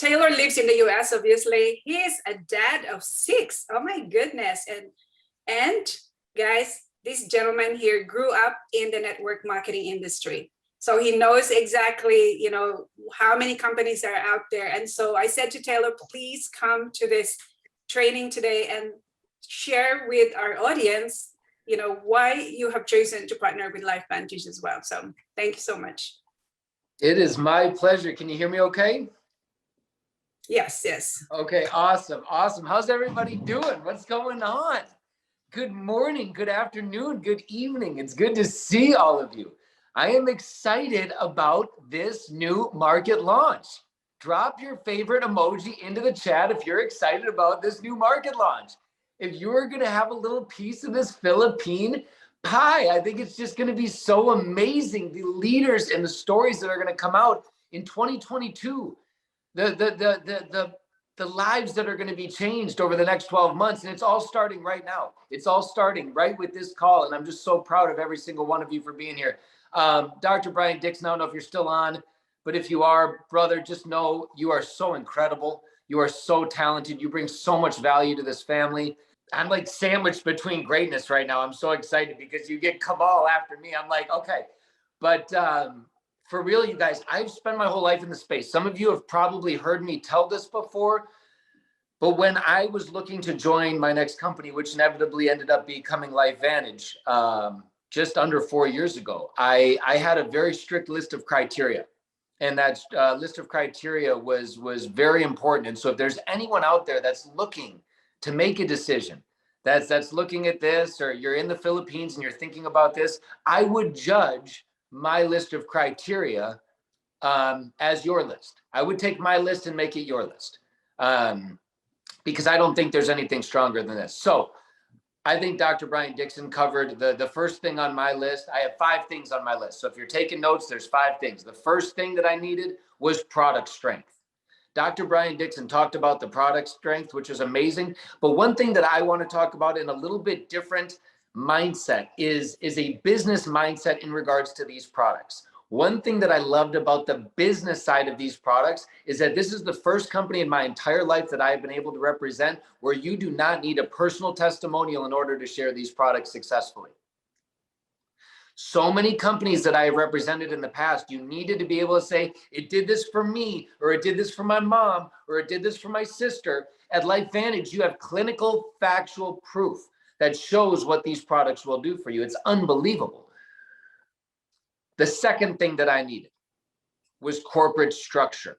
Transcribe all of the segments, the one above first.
Taylor lives in the US, obviously. He is a dad of 6. Oh my goodness. And guys, this gentleman here grew up in the network marketing industry. So he knows exactly, you know, how many companies are out there. And so I said to Taylor, please come to this training today and share with our audience, you know, why you have chosen to partner with LifeVantage as well. So thank you so much. It is my pleasure. Can you hear me okay? Yes, yes. Okay, awesome, awesome. How's everybody doing? What's going on? Good morning, good afternoon, good evening. It's good to see all of you. I am excited about this new market launch. Drop your favorite emoji into the chat if you're excited about this new market launch. If you're going to have a little piece of this Philippine pie, I think it's just going to be so amazing. The leaders and the stories that are going to come out in 2022, the lives that are going to be changed over the next 12 months. And it's all starting right now. It's all starting right with this call. And I'm just so proud of every single one of you for being here. Dr. Brian Dixon, I don't know if you're still on, but if you are, brother, just know you are so incredible. You are so talented. You bring so much value to this family. I'm like sandwiched between greatness right now. I'm so excited because you get Cabal after me. I'm like, okay. But for real, you guys, I've spent my whole life in the space. Some of you have probably heard me tell this before, but when I was looking to join my next company, which inevitably ended up becoming LifeVantage, just under 4 years ago, I had a very strict list of criteria. And that list of criteria was very important. And so if there's anyone out there that's looking to make a decision, that's looking at this, or you're in the Philippines and you're thinking about this, I would judge my list of criteria as your list. I would take my list and make it your list, because I don't think there's anything stronger than this. So I think Dr. Brian Dixon covered the first thing on my list. I have 5 things on my list. So if you're taking notes, there's 5 things. The first thing that I needed was product strength. Dr. Brian Dixon talked about the product strength, which is amazing. But one thing that I want to talk about in a little bit different mindset is a business mindset in regards to these products. One thing that I loved about the business side of these products is that this is the first company in my entire life that I've been able to represent where you do not need a personal testimonial in order to share these products successfully. So many companies that I have represented in the past, you needed to be able to say, it did this for me, or it did this for my mom, or it did this for my sister. At LifeVantage, you have clinical, factual proof that shows what these products will do for you. It's unbelievable. The second thing that I needed was corporate structure.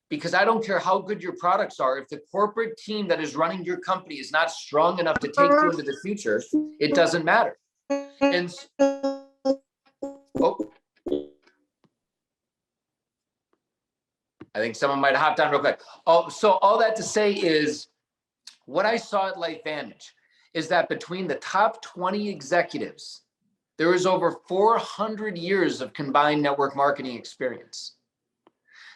Because I don't care how good your products are, if the corporate team that is running your company is not strong enough to take you into the future, it doesn't matter. And I think someone might have hopped on real quick. So all that to say is, what I saw at LifeVantage is that between the top 20 executives, there is over 400 years of combined network marketing experience.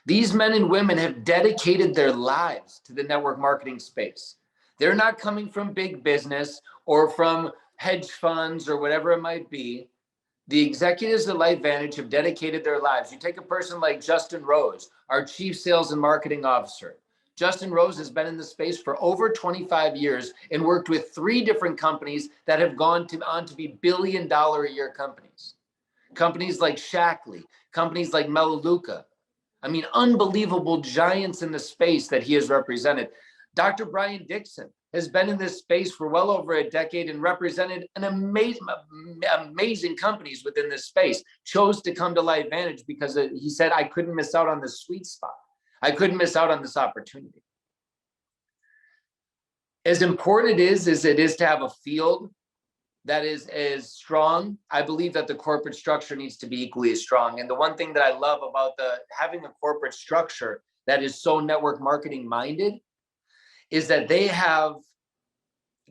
These men and women have dedicated their lives to the network marketing space. They're not coming from big business or from hedge funds or whatever it might be. The executives at LifeVantage have dedicated their lives. You take a person like Justin Rose, our Chief Sales and Marketing Officer. Justin Rose has been in the space for over 25 years and worked with 3 different companies that have gone on to be billion-dollar-a-year companies. Companies like Shackley, companies like Melaleuca. I mean, unbelievable giants in the space that he has represented. Dr. Brian Dixon has been in this space for well over a decade and represented an amazing companies within this space, chose to come to LifeVantage because he said, I couldn't miss out on this sweet spot. I couldn't miss out on this opportunity. As important it is to have a field that is as strong, I believe that the corporate structure needs to be equally as strong. And the one thing that I love about having a corporate structure that is so network marketing minded is that they have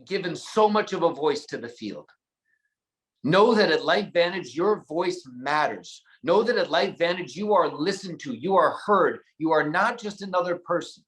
given so much of a voice to the field. Know that at LifeVantage, your voice matters. Know that at LifeVantage, you are listened to, you are heard. You are not just another person.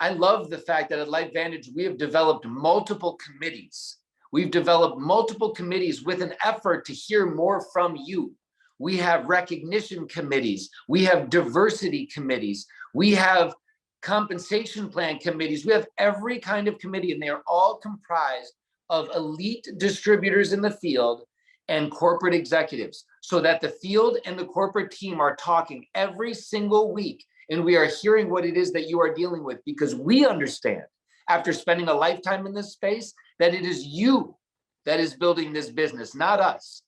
I love the fact that at LifeVantage, we have developed multiple committees. We've developed multiple committees with an effort to hear more from you. We have recognition committees. We have diversity committees. We have compensation plan committees. We have every kind of committee, and they are all comprised of elite distributors in the field and corporate executives, so that the field and the corporate team are talking every single week, and we are hearing what it is that you are dealing with, because we understand, after spending a lifetime in this space, that it is you that is building this business, not us.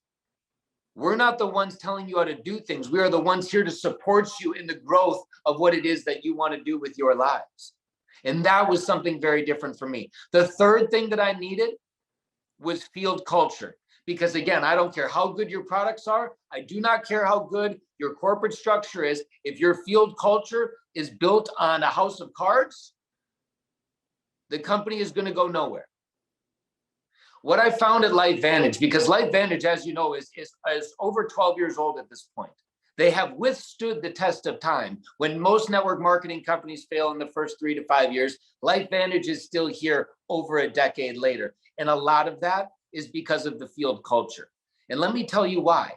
We're not the ones telling you how to do things. We are the ones here to support you in the growth of what it is that you want to do with your lives. And that was something very different for me. The third thing that I needed was field culture. Because again, I don't care how good your products are. I do not care how good your corporate structure is. If your field culture is built on a house of cards, the company is going to go nowhere. What I found at LifeVantage, because LifeVantage, as you know, is over 12 years old at this point. They have withstood the test of time. When most network marketing companies fail in the first 3 to 5 years, LifeVantage is still here over a decade later. And a lot of that is because of the field culture. And let me tell you why.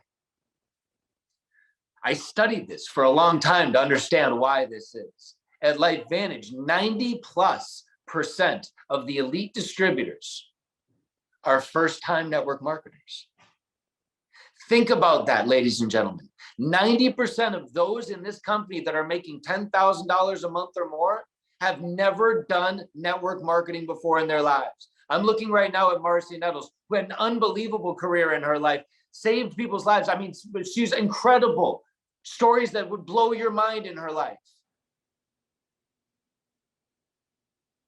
I studied this for a long time to understand why this is. At LifeVantage, 90+% of the elite distributors are first-time network marketers. Think about that, ladies and gentlemen. 90% of those in this company that are making $10,000 a month or more have never done network marketing before in their lives. I'm looking right now at Marcy Nettles, who had an unbelievable career in her life, saved people's lives. I mean, she's incredible. Stories that would blow your mind in her life.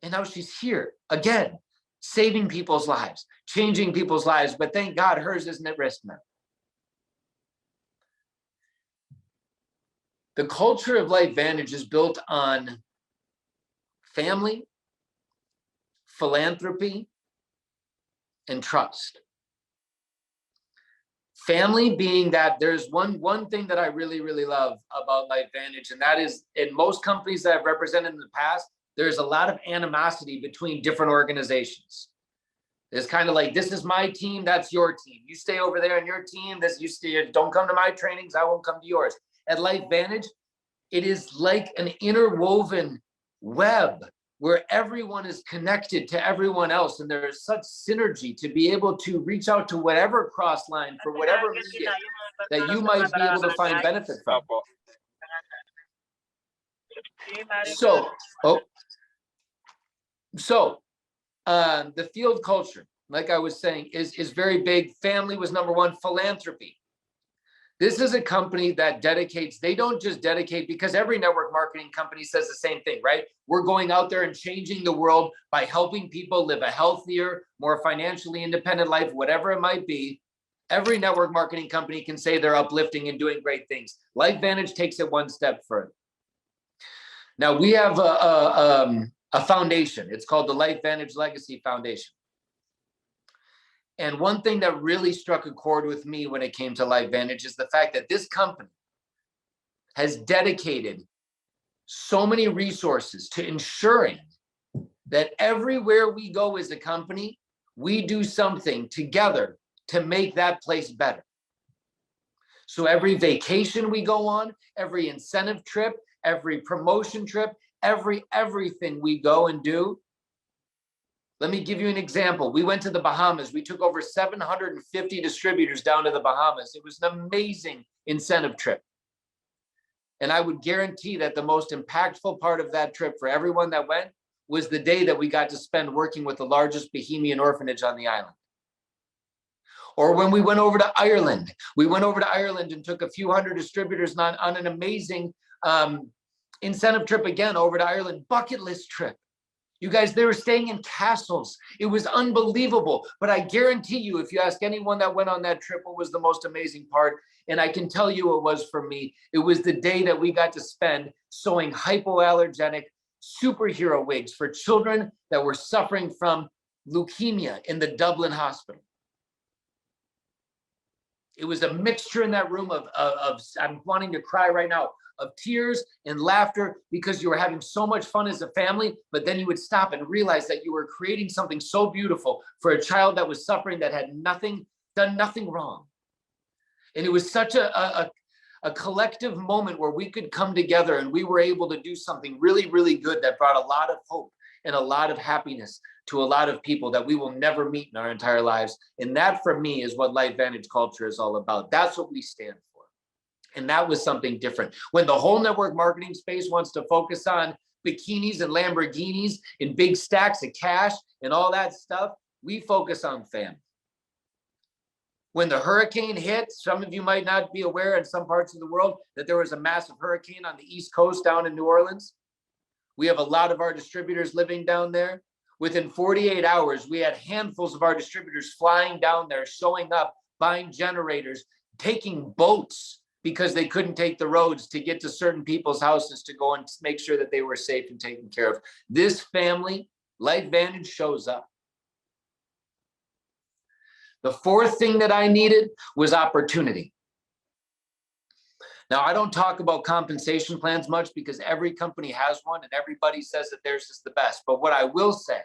And now she's here again, saving people's lives, changing people's lives, but thank God hers isn't at risk now. The culture of LifeVantage is built on family, philanthropy, and trust. Family being that there's one thing that I really, really love about LifeVantage, and that is, in most companies that I've represented in the past, there's a lot of animosity between different organizations. It's kind of like, this is my team, that's your team. You stay over there in your team, don't come to my trainings, I won't come to yours. At LifeVantage, it is like an interwoven web where everyone is connected to everyone else, and there is such synergy to be able to reach out to whatever cross line for whatever media that you might be able to find benefit from. So the field culture, like I was saying, is very big. Family was number one. Philanthropy. This is a company that dedicates, they don't just dedicate, because every network marketing company says the same thing, right? We're going out there and changing the world by helping people live a healthier, more financially independent life, whatever it might be. Every network marketing company can say they're uplifting and doing great things. LifeVantage takes it one step further. Now we have a foundation. It's called the LifeVantage Legacy Foundation. And one thing that really struck a chord with me when it came to LifeVantage is the fact that this company has dedicated so many resources to ensuring that everywhere we go as a company, we do something together to make that place better. So every vacation we go on, every incentive trip, every promotion trip, everything we go and do. Let me give you an example. We went to the Bahamas. We took over 750 distributors down to the Bahamas. It was an amazing incentive trip. And I would guarantee that the most impactful part of that trip for everyone that went was the day that we got to spend working with the largest Bahamian orphanage on the island. Or when we went over to Ireland, and took a few hundred distributors on an amazing incentive trip again over to Ireland, bucket list trip. You guys, they were staying in castles. It was unbelievable. But I guarantee you, if you ask anyone that went on that trip, what was the most amazing part? And I can tell you it was for me. It was the day that we got to spend sewing hypoallergenic superhero wigs for children that were suffering from leukemia in the Dublin hospital. It was a mixture in that room of I'm wanting to cry right now, of tears and laughter, because you were having so much fun as a family, but then you would stop and realize that you were creating something so beautiful for a child that was suffering, that had done nothing wrong. And it was such a collective moment where we could come together and we were able to do something really, really good that brought a lot of hope and a lot of happiness to a lot of people that we will never meet in our entire lives. And that, for me, is what LifeVantage culture is all about. That's what we stand for. And that was something different. When the whole network marketing space wants to focus on bikinis and Lamborghinis and big stacks of cash and all that stuff, we focus on family. When the hurricane hit, some of you might not be aware in some parts of the world that there was a massive hurricane on the East Coast down in New Orleans. We have a lot of our distributors living down there. Within 48 hours, we had handfuls of our distributors flying down there, showing up, buying generators, taking boats because they couldn't take the roads to get to certain people's houses to go and make sure that they were safe and taken care of. This family, LifeVantage, shows up. The fourth thing that I needed was opportunity. Now, I don't talk about compensation plans much because every company has one and everybody says that theirs is the best. But what I will say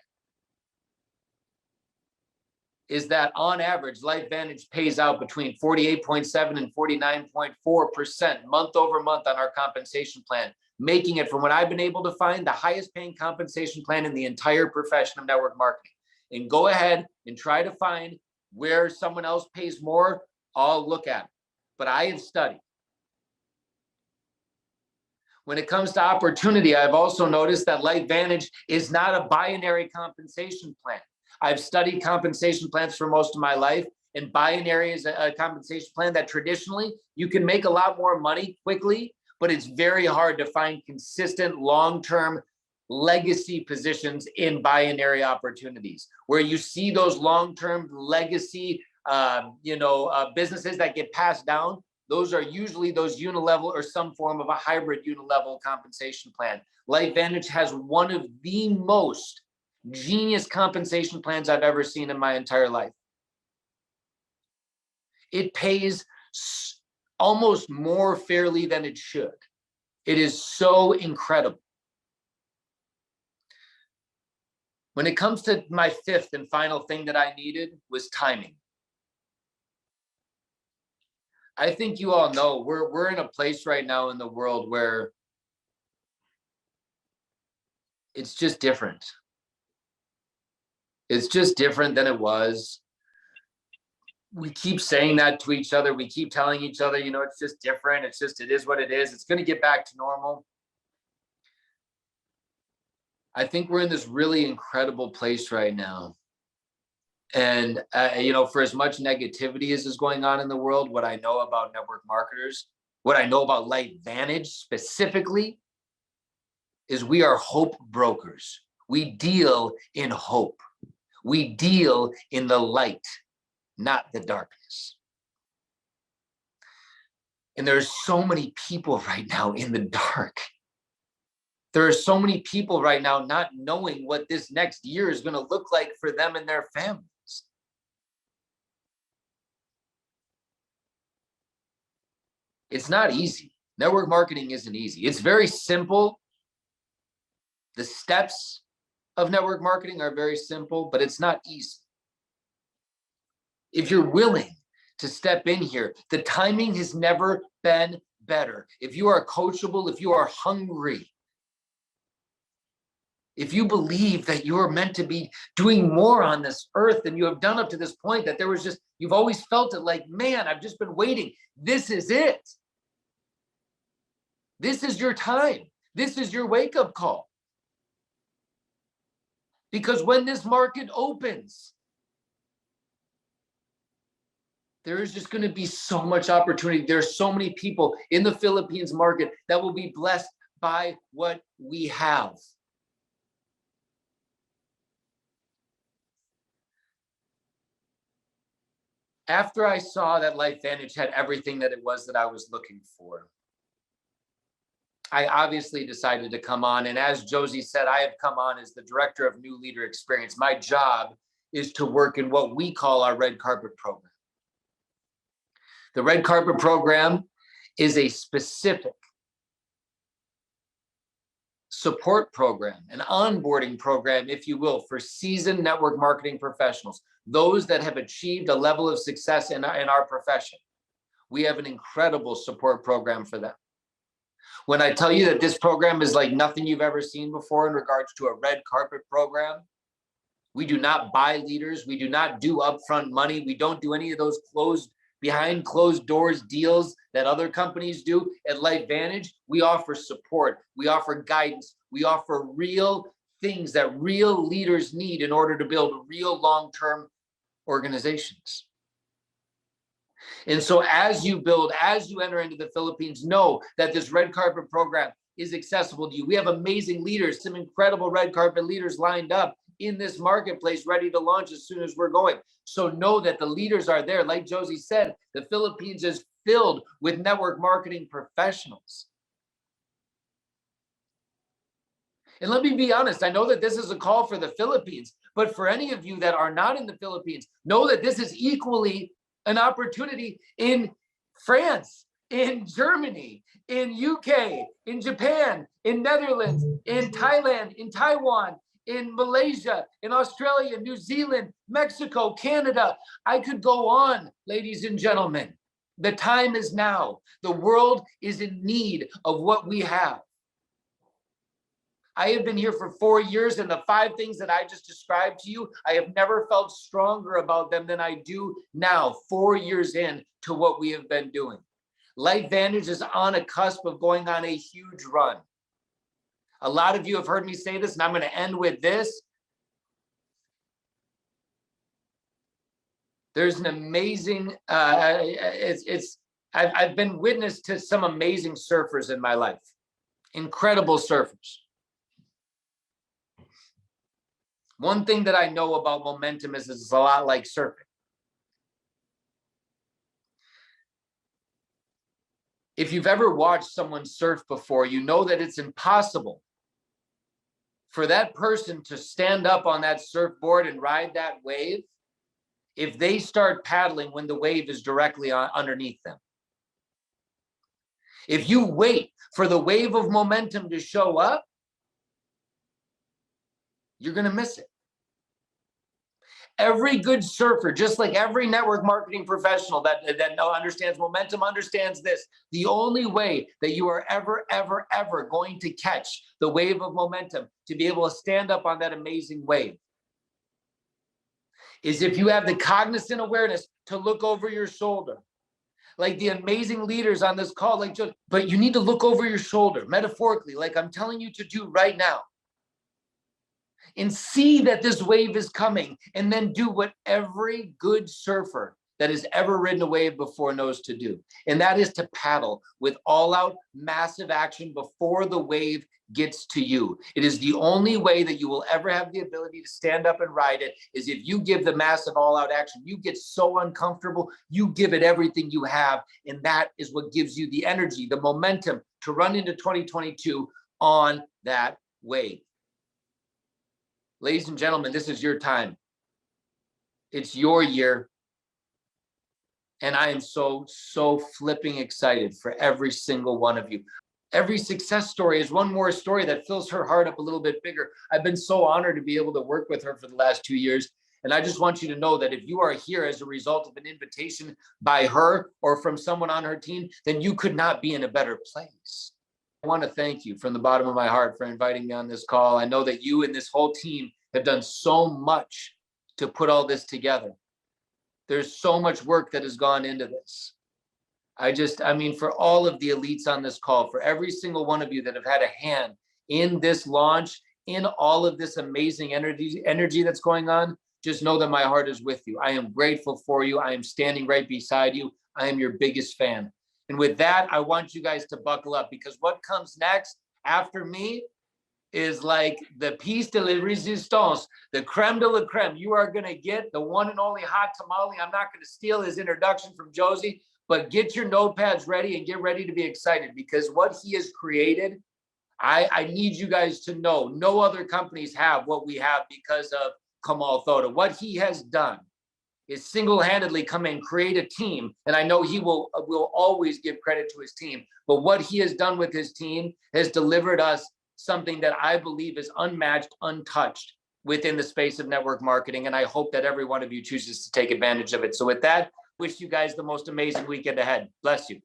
is that on average, LifeVantage pays out between 48.7 and 49.4% month over month on our compensation plan, making it, from what I've been able to find, the highest paying compensation plan in the entire profession of network marketing. And go ahead and try to find where someone else pays more. I'll look at it. But I have studied. When it comes to opportunity, I've also noticed that LifeVantage is not a binary compensation plan. I've studied compensation plans for most of my life, and binary is a compensation plan that traditionally you can make a lot more money quickly, but it's very hard to find consistent long-term legacy positions in binary opportunities, where you see those long-term legacy businesses that get passed down. Those are usually those unilevel or some form of a hybrid unilevel compensation plan. LifeVantage has one of the most genius compensation plans I've ever seen in my entire life. It pays almost more fairly than it should. It is so incredible. When it comes to my fifth and final thing that I needed was timing. I think you all know we're in a place right now in the world where it's just different. It's just different than it was. We keep saying that to each other. We keep telling each other, it's just different. It is what it is. It's going to get back to normal. I think we're in this really incredible place right now. And, for as much negativity as is going on in the world, what I know about network marketers, what I know about LifeVantage specifically, is we are hope brokers. We deal in hope. We deal in the light, not the darkness. And there's so many people right now in the dark. There are so many people right now not knowing what this next year is going to look like for them and their families. It's not easy. Network marketing isn't easy. It's very simple. The steps of network marketing are very simple, but it's not easy. If you're willing to step in here, the timing has never been better. If you are coachable, if you are hungry, if you believe that you're meant to be doing more on this earth than you have done up to this point, that you've always felt it like, man, I've just been waiting. This is it. This is your time. This is your wake-up call. Because when this market opens, there is just going to be so much opportunity. There's so many people in the Philippines market that will be blessed by what we have. After I saw that LifeVantage had everything that it was that I was looking for, I obviously decided to come on. And as Josie said, I have come on as the Director of New Leader Experience. My job is to work in what we call our red carpet program. The red carpet program is a specific support program, an onboarding program, if you will, for seasoned network marketing professionals, those that have achieved a level of success in our profession. we have an incredible support program for them. When I tell you that this program is like nothing you've ever seen before in regards to a red carpet program, we do not buy leaders. We do not do upfront money. We don't do any of those behind closed doors deals that other companies do. At LifeVantage, we offer support. We offer guidance. We offer real things that real leaders need in order to build real long-term organizations. And so as you enter into the Philippines, know that this red carpet program is accessible to you. We have amazing leaders, some incredible red carpet leaders lined up in this marketplace, ready to launch as soon as we're going. So know that the leaders are there. Like Josie said, the Philippines is filled with network marketing professionals. And let me be honest, I know that this is a call for the Philippines, but for any of you that are not in the Philippines, know that this is equally an opportunity in France, in Germany, in UK, in Japan, in Netherlands, in Thailand, in Taiwan, in Malaysia, in Australia, New Zealand, Mexico, Canada. I could go on, ladies and gentlemen. The time is now. The world is in need of what we have. I have been here for 4 years, and the 5 things that I just described to you, I have never felt stronger about them than I do now, 4 years in to what we have been doing. LifeVantage is on a cusp of going on a huge run. A lot of you have heard me say this, and I'm going to end with this. There's an amazing, I've been witness to some amazing surfers in my life, incredible surfers. One thing that I know about momentum is it's a lot like surfing. If you've ever watched someone surf before, you know that it's impossible for that person to stand up on that surfboard and ride that wave if they start paddling when the wave is directly underneath them. If you wait for the wave of momentum to show up, you're going to miss it. Every good surfer, just like every network marketing professional that understands momentum, understands this. The only way that you are ever going to catch the wave of momentum, to be able to stand up on that amazing wave, is if you have the cognizant awareness to look over your shoulder. Like the amazing leaders on this call, but you need to look over your shoulder, metaphorically, like I'm telling you to do right now. And see that this wave is coming, and then do what every good surfer that has ever ridden a wave before knows to do. And that is to paddle with all out massive action before the wave gets to you. It is the only way that you will ever have the ability to stand up and ride it, is if you give the massive all out action. You get so uncomfortable, you give it everything you have. And that is what gives you the energy, the momentum to run into 2022 on that wave. Ladies and gentlemen, this is your time. It's your year. And I am so flipping excited for every single one of you. Every success story is one more story that fills her heart up a little bit bigger. I've been so honored to be able to work with her for the last 2 years. And I just want you to know that if you are here as a result of an invitation by her or from someone on her team, then you could not be in a better place. I want to thank you from the bottom of my heart for inviting me on this call. I know that you and this whole team have done so much to put all this together. There's so much work that has gone into this. I mean, for all of the elites on this call, for every single one of you that have had a hand in this launch, in all of this amazing energy that's going on, just know that my heart is with you. I am grateful for you. I am standing right beside you. I am your biggest fan. And with that, I want you guys to buckle up, because what comes next after me is like the piece de la resistance, the creme de la creme. You are going to get the one and only hot tamale. I'm not going to steal his introduction from Josie, but get your notepads ready and get ready to be excited, because what he has created, I need you guys to know, no other companies have what we have because of Kamal Thoda. What he has done is single-handedly come and create a team. And I know he will always give credit to his team, but what he has done with his team has delivered us something that I believe is unmatched, untouched within the space of network marketing. And I hope that every one of you chooses to take advantage of it. So with that, wish you guys the most amazing weekend ahead. Bless you.